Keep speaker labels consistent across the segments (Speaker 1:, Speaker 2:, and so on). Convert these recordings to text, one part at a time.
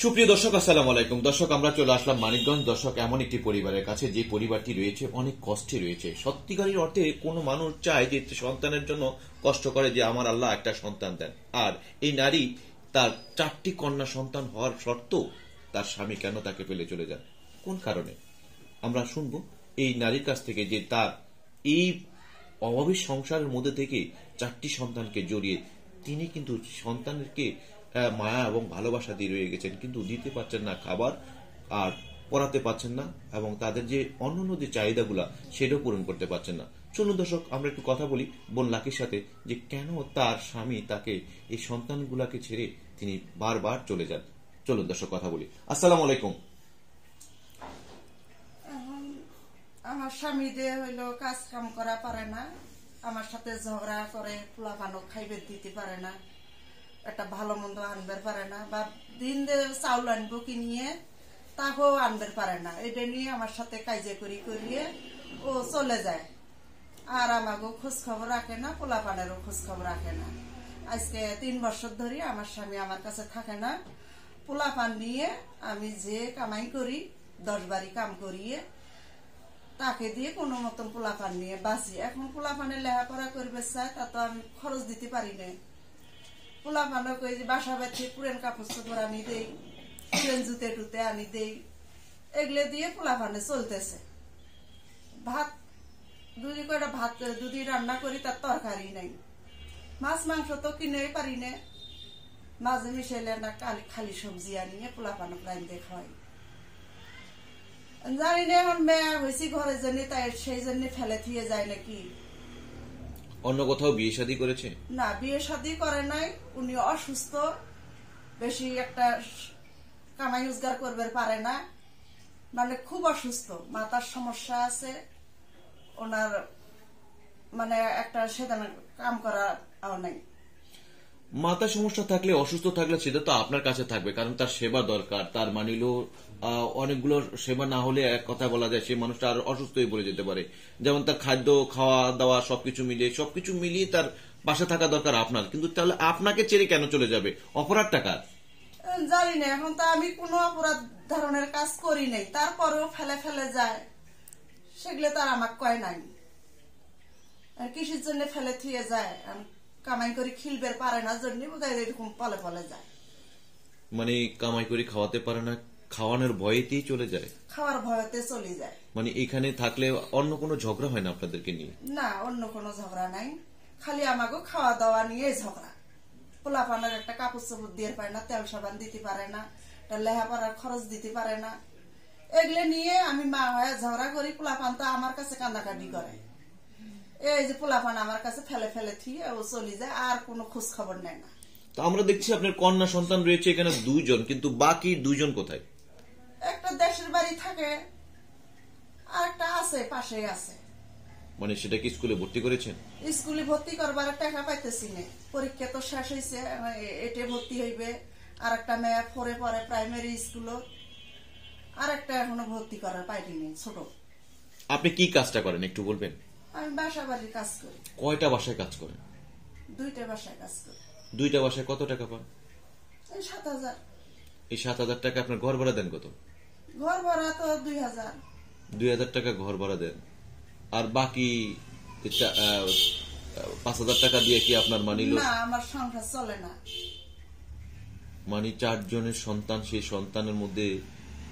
Speaker 1: সুপ্রিয় দর্শক, আসসালামু আলাইকুম। দর্শক, আমরা চলে আসলাম মানিকগঞ্জ। দর্শক, এমন একটি পরিবারের কাছে যে পরিবারটি রয়েছে অনেক কষ্টে রয়েছে। সত্যিকারের অর্থে কোনো মানুষ চায় যে সন্তানের জন্য কষ্ট করে যে আমার আল্লাহ একটা সন্তান দেন। আর এই নারী তার 4টি কন্যা সন্তান হওয়ার সত্ত্বেও তার স্বামী কেন তাকে ফেলে চলে যান, কোন কারণে, আমরা শুনবো এই নারীর কাছ থেকে যে তার এই অভাবী সংসারের মধ্যে থেকে 4টি সন্তানকে জড়িয়ে তিনি কিন্তু সন্তানকে মায়া এবং ভালোবাসা দিয়ে রয়ে গেছেন, কিন্তু দিতে পারছেন না খাবার, আর পড়াতে পারছেন না, এবং তাদের যে অন্যান্য যে চাহিদাগুলা সেটাও পূরণ করতে পারছেন না। চলুন দর্শক, আমরা একটু কথা বলি বোন লাকির সাথে যে কেন তার স্বামী তাকে এই সন্তানগুলাকে ছেড়ে তিনি বারবার চলে যান। চলুন দর্শক, কথা বলি। আসসালামু আলাইকুম।
Speaker 2: আমার স্বামী যে হইলো কাজ কাম করা পারে না, আমার সাথে ঝগড়া করে, পোলাপানো খাইবে দিতে পারে না, একটা ভালো মন্দ আনবে পারে না, বা দিন চাউল আনবো কিনিয়ে তাকেও আনবে পারে না। এটা নিয়ে আমার সাথে কাজে করিয়ে ও চলে যায়। আর আমাকেও খোঁজ খবর রাখে না, পোলাপানেরও খোঁজ খবর রাখে না। আজকে 3 বছর ধরে আমার স্বামী আমার কাছে থাকে না। পোলাপান নিয়ে আমি যে কামাই করি, 10 বাড়ি কাম করিয়ে তাকে দিয়ে কোনো মতন পোলাপান নিয়ে বাঁচি। এখন পোলাপানের লেখাপড়া করবে চাই, তা তো আমি খরচ দিতে পারি না। পোলাপানও কই যে বাসা বাড়ি পুরেন কাপড় চোপড় আনি দেই, পুরেন জুতে টুতে আনি দেই, এগুলো দিয়ে পোলাপানে চলতেছে। ভাত দুদি কয়টা ভাত দুদি রান্না করি, তার তরকারি নাই। মাছ মাংস তো কিনেই পারি না, মাঝে মিশাইলে না খালি সবজি আনিয়ে পোলাপানো প্রাণ দেখায়। জানি না এখন মেয়া হয়েছি ঘরের জন্য, তাই সেই জন্য ফেলে থিয়ে যায় নাকি।
Speaker 1: অন্য কোথাও বিয়ে শাদী করেছে?
Speaker 2: না, বিয়ে শাদী করে নাই। উনি অসুস্থ, বেশি একটা কামাই রোজগার করবে পারে না, মানে খুব অসুস্থ, মাথার সমস্যা আছে ওনার, মানে একটা সেদিন কাম করা নাই।
Speaker 1: মাথার সমস্যা থাকলে, অসুস্থ থাকলে সেটা তো আপনার কাছে থাকবে, কারণ তার সেবা দরকার। তার মানিলো অনেকগুলো সেবা না হলে এক কথা বলা যায় সেই মানুষটা আর অসুস্থ হয়ে পড়ে যেতে পারে। যেমন তার খাদ্য, খাওয়া দাওয়া সবকিছু মিলিয়ে তার পাশে থাকা দরকার আপনার। কিন্তু তাহলে আপনাকে ছেড়ে কেন চলে যাবে? অপরাধ টাকার
Speaker 2: জানি না, এখন তো আমি কোনো অপরাধ ধরনের কাজ করি নাই, তারপরেও ফেলে যায়। সেগুলো তার আমার কয় নাই। কিসের জন্য ফেলে থুয়ে যায়? কামাই করে খিলবে পারে না জন্য বোধহয় এরকম পলে যায়।
Speaker 1: মানে কামাই করে খাওয়াতে পারে না, খাওয়ানোর ভয়েতেই চলে যায়।
Speaker 2: খাওয়ার ভয়তে চলে যায়।
Speaker 1: মানে এখানে থাকলে অন্য কোনো ঝগড়া হয় না আপনাদেরকে নিয়ে?
Speaker 2: না, অন্য কোনো ঝগড়া নাই, খালি আমাকে খাওয়া দাওয়া নিয়ে ঝগড়া। পোলাপানের একটা কাপড় চোপড় দিয়ে পারে না, তেল সাবান দিতে পারে না, লেখাপড়ার খরচ দিতে পারে না। এগুলো নিয়ে আমি মা হয়ে ঝগড়া করি। পোলাপান তো আমার কাছে কান্নাকাটি করে। এই যে পোলাপান আমার কাছে ফেলে থিয়ে ও চলে যায়, আর কোনো খোঁজ খবর নেয় না।
Speaker 1: তো আমরা দেখছি আপনার কন্যা সন্তান রয়েছে এখানে 2 জন, কিন্তু বাকি 2 জন কোথায়?
Speaker 2: একটা দেশের বাড়ি থাকে, আর একটা আছে পাশে আছে।
Speaker 1: মানে সেটা কি স্কুলে ভর্তি করেছেন?
Speaker 2: স্কুলে ভর্তি করবার টাকা পাইতেছি না, পরীক্ষা তো শেষ হয়েছে, এটে ভর্তি হইবে। আর একটা মেয়ে 4 পরে প্রাইমারি স্কুল, আর একটা এখনো ভর্তি করার পাইনি, ছোট।
Speaker 1: আপনি কি কাজটা করেন একটু বলবেন?
Speaker 2: আমি বাসা বাড়ির কাজ করি।
Speaker 1: কয়টা বাসায় কাজ করেন?
Speaker 2: 2টা বাসায় কাজ করি।
Speaker 1: 2টা বাসায় কত টাকা পান?
Speaker 2: 7,000।
Speaker 1: এই 7,000 টাকা আপনার ঘর ভাড়া দেন কত?
Speaker 2: ঘর ভাড়া তো 2,000।
Speaker 1: 2,000 টাকা ঘর ভাড়া দেন, আর বাকি 5,000 টাকা দিয়ে কি আপনার মানিল?
Speaker 2: না, আমার সংসার চলে না।
Speaker 1: 4 জনের সন্তান, সেই সন্তানের মধ্যে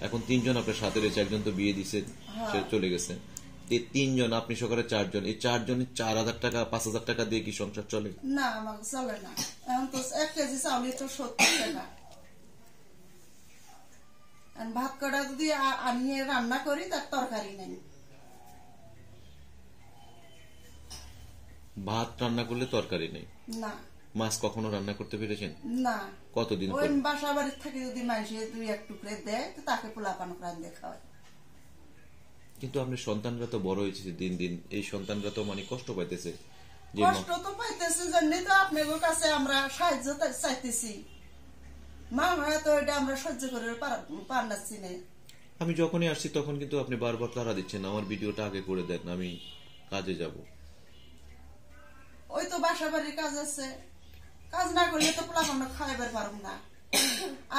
Speaker 1: এখন 3 জন আপনার সাথে রয়েছে, একজন তো বিয়ে দিচ্ছেন, সে চলে গেছে। 3 জন, আপনি সকালে 4 জন, এই 4 জনের 4,000 টাকা 5,000 টাকা দিয়ে কি সংসার চলে?
Speaker 2: না, আমার চলে না। এখন তো 1 কেজি চাউলি তো 70 টাকা। ভাত কটা যদি আনিয়ে রান্না করি, তার তরকারি নেই।
Speaker 1: ভাত রান্না করলে তরকারি নেই?
Speaker 2: না।
Speaker 1: মাছ কখনো রান্না করতে পেরেছেন?
Speaker 2: না।
Speaker 1: কতদিন
Speaker 2: ওই বাসা বাড়ির থেকে যদি মানুষে 2-1 টুকরে দেয়, তো তাকে পোলাপান প্রাণ দেখা হয়।
Speaker 1: কিন্তু আপনার সন্তানরা তো বড় হয়েছে দিন দিন, এই সন্তানরা তো কষ্ট পাইতেছে।
Speaker 2: কষ্ট তো পাইতেছে জন্যই তো আপনার কাছে আমরা সাহায্য চাইতেছি। মা ভাইয়া তো এটা আমরা সহ্য করে পারছি না।
Speaker 1: আমি যখনই আসছি তখন কিন্তু আপনি বারবার তাড়া দিচ্ছেন, আমার ভিডিওটা আগে করে দেন, আমি কাজে যাব।
Speaker 2: ওই তো বাসা বাড়ির কাজ আছে, কাজ না করলে তো পোলাপান খাইবার পারব না।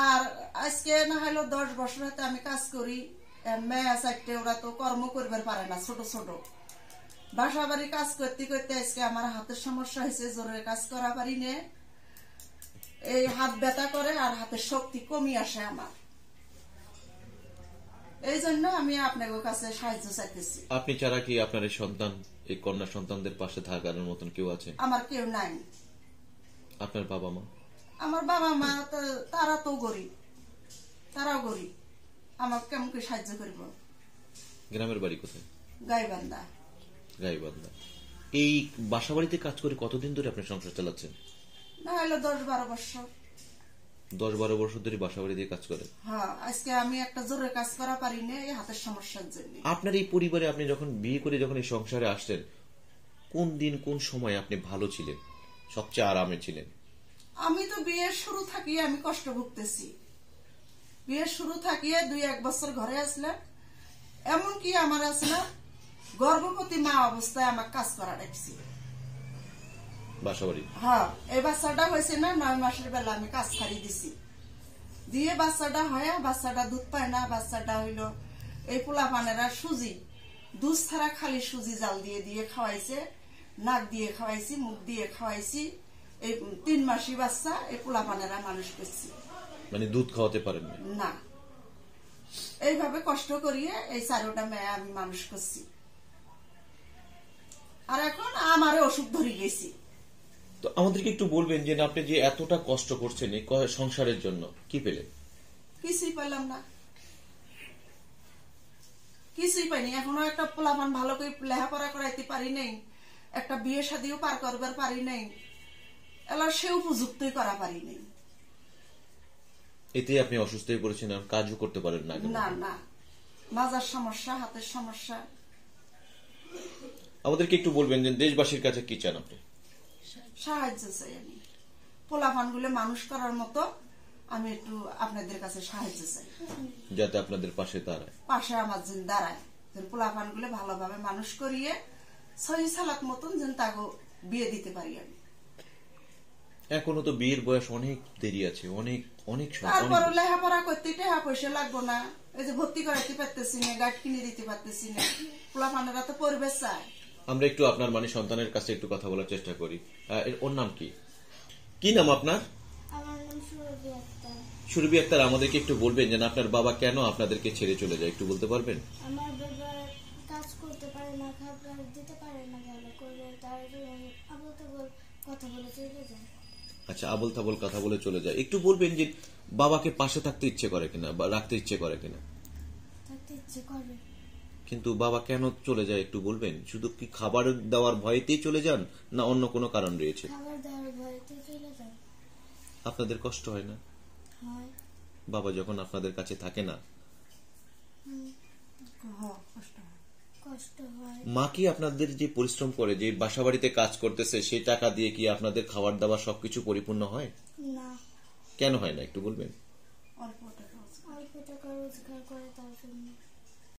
Speaker 2: আর আজকে না হলো 10 বছর হতে আমি কাজ করি। মেয়ে চারটে, ওরা তো কর্ম করবার পারে না, ছোট ছোট। বাসা বাড়ি কাজ করতে করতে আজকে আমার হাতের সমস্যা হয়েছে, জোরে কাজ করা পারি না। এই হাত ব্যথা করে আর হাতের শক্তি কমই আসে আমার। এই জন্য আমি আপনাদের কাছে সাহায্য চাইতেছি।
Speaker 1: আপনি ছাড়া কি আপনার এই সন্তান, এই কন্যা সন্তানদের পাশে থাকার মতন কেউ আছে?
Speaker 2: আমার কেউ নাই।
Speaker 1: আপনার বাবা মা?
Speaker 2: আমার বাবা মা তারা তো গরিব, তারাও গরিব। আমাকে কেমন করে সাহায্য করব?
Speaker 1: গ্রামের বাড়ি কোথায়?
Speaker 2: গাইবান্ধা।
Speaker 1: গাইবান্ধা। এই বাসা বাড়িতে কাজ করে কতদিন ধরে আপনি সংসার চালাচ্ছেন?
Speaker 2: না হলো 10-12 বছর।
Speaker 1: 10-12 বছর ধরে বাসা বাড়ি দিয়ে কাজ করে?
Speaker 2: হ্যাঁ, আজকে আমি একটা জোরে কাজ করা পারি না এই হাতের সমস্যার জন্য।
Speaker 1: আপনার এই পরিবারে আপনি যখন বিয়ে করে যখন এই সংসারে আসলেন, কোন দিন কোন সময় আপনি ভালো ছিলেন, সবচেয়ে আরামে ছিলেন?
Speaker 2: আমি তো বিয়ের শুরু থাকিয়ে আমি কষ্ট ভুগতেছি। বিয়ের শুরু থাকিয়ে 2-1 বছর ঘরে আসলাম। এমনকি আমার আসলে গর্ভবতী মা অবস্থায় আমার কাজ করা দেখছি।
Speaker 1: বাসা বাড়ি?
Speaker 2: হ্যাঁ, এই বাচ্চাটা হয়েছে না 9 মাসের বেলা আমি কাজ ছাড়ি দিছি। দিয়ে বাচ্চাটা হয়, বাচ্চাটা দুধ পায় না। বাচ্চাটা হইল এই পোলা পানেরা সুজি, দুধ ছাড়া খালি সুজি জাল দিয়ে দিয়ে খাওয়াইছে, নাক দিয়ে খাওয়াইছি, মুখ দিয়ে খাওয়াইছি। এই 3 মাসি বাচ্চা এই পোলা পানেরা মানুষ করছি।
Speaker 1: মানে দুধ খাওয়াতে পারেন
Speaker 2: না, এইভাবে কষ্ট করিয়ে এই 4টা মেয়ে আমি মানুষ করছি। আর এখন আমারে অসুখ ধরে গেছি।
Speaker 1: তো আমাদেরকে একটু বলবেন যে আপনি যে এতটা কষ্ট করছেন এই সংসারের জন্য, কি পেলেন?
Speaker 2: কিছুই পেলাম না, কিছুই পাইনি। এখনো একটা পোলাপান ভালো করে লেখাপড়া করাইতে পারি নাই, একটা বিয়ে শাদিও পার করবার পারি নাই, এলা সে উপযুক্তই করা পারি নাই।
Speaker 1: এতে আপনি অসুস্থ হয়ে পড়েছেন, আর কাজও করতে পারেন না?
Speaker 2: না না, মাজার সমস্যা, হাতের সমস্যা।
Speaker 1: আমাদেরকে একটু বলবেন যে দেশবাসীর কাছে কি চান আপনি?
Speaker 2: সাহায্য চাই আমি, পোলাপান গুলো মানুষ করার মতো আমি একটু আপনাদের কাছে সাহায্য চাই,
Speaker 1: যাতে আপনাদের পাশে দাঁড়ায়,
Speaker 2: পাশে আমার যেন দাঁড়ায়, যেন পোলাপান গুলো ভালোভাবে মানুষ করিয়ে সহি সালাত মতন যেন তাকে বিয়ে দিতে পারি আমি।
Speaker 1: এখনো তো বিয়ের বয়স অনেক দেরি আছে, অনেক অনেক
Speaker 2: তারপর লেখাপড়া করতে টাকা পয়সা লাগবো না, এই যে ভর্তি করাইতে পারতেছি না, গাড়ি কিনে দিতে পারতেছি না, পোলাপানেরা তো পরিবেশ চায়।
Speaker 1: আমরা একটু আপনার মানে সন্তানের কাছে একটু কথা বলার চেষ্টা করি। ওর নাম কি? কি নাম আপনার?
Speaker 3: আমার নাম সুরভি আক্তার।
Speaker 1: সুরভি আক্তার, আমাদেরকে একটু বলবেন যে আপনার বাবা কেন আপনাদেরকে ছেড়ে চলে যায়, একটু বলতে পারবেন?
Speaker 3: আমার বাবা কাজ করতে পারে না, খাবার দিতে পারে না ভালো করে, তার জন্য আবল তাবল কথা বলে চলে যায়।
Speaker 1: আচ্ছা, আবল তাবল কথা বলে চলে যায়। একটু বলবেন যে বাবাকে পাশে থাকতে ইচ্ছে করে কিনা বা রাখতে ইচ্ছে করে কিনা?
Speaker 3: থাকতে ইচ্ছে করে।
Speaker 1: কিন্তু বাবা কেন চলে যায় একটু বলবেন? শুধু কি খাবার দেওয়ার ভয়তেই চলে যান, না অন্য কোনো কারণ রয়েছে?
Speaker 3: খাবার দেওয়ার ভয়তে চলে যায়।
Speaker 1: আপনাদের কষ্ট হয় না
Speaker 3: হয়।
Speaker 1: বাবা যখন আপনাদের কাছে থাকে না?
Speaker 3: কষ্ট হয়।
Speaker 1: মা কি আপনাদের যে পরিশ্রম করে, যে বাসা বাড়িতে কাজ করতেছে, সেই টাকা দিয়ে কি আপনাদের খাবার দাবার সবকিছু পরিপূর্ণ হয়?
Speaker 3: না।
Speaker 1: কেন হয় না একটু বলবেন?
Speaker 2: অল্প টাকা
Speaker 3: অল্প টাকা রোজগার করে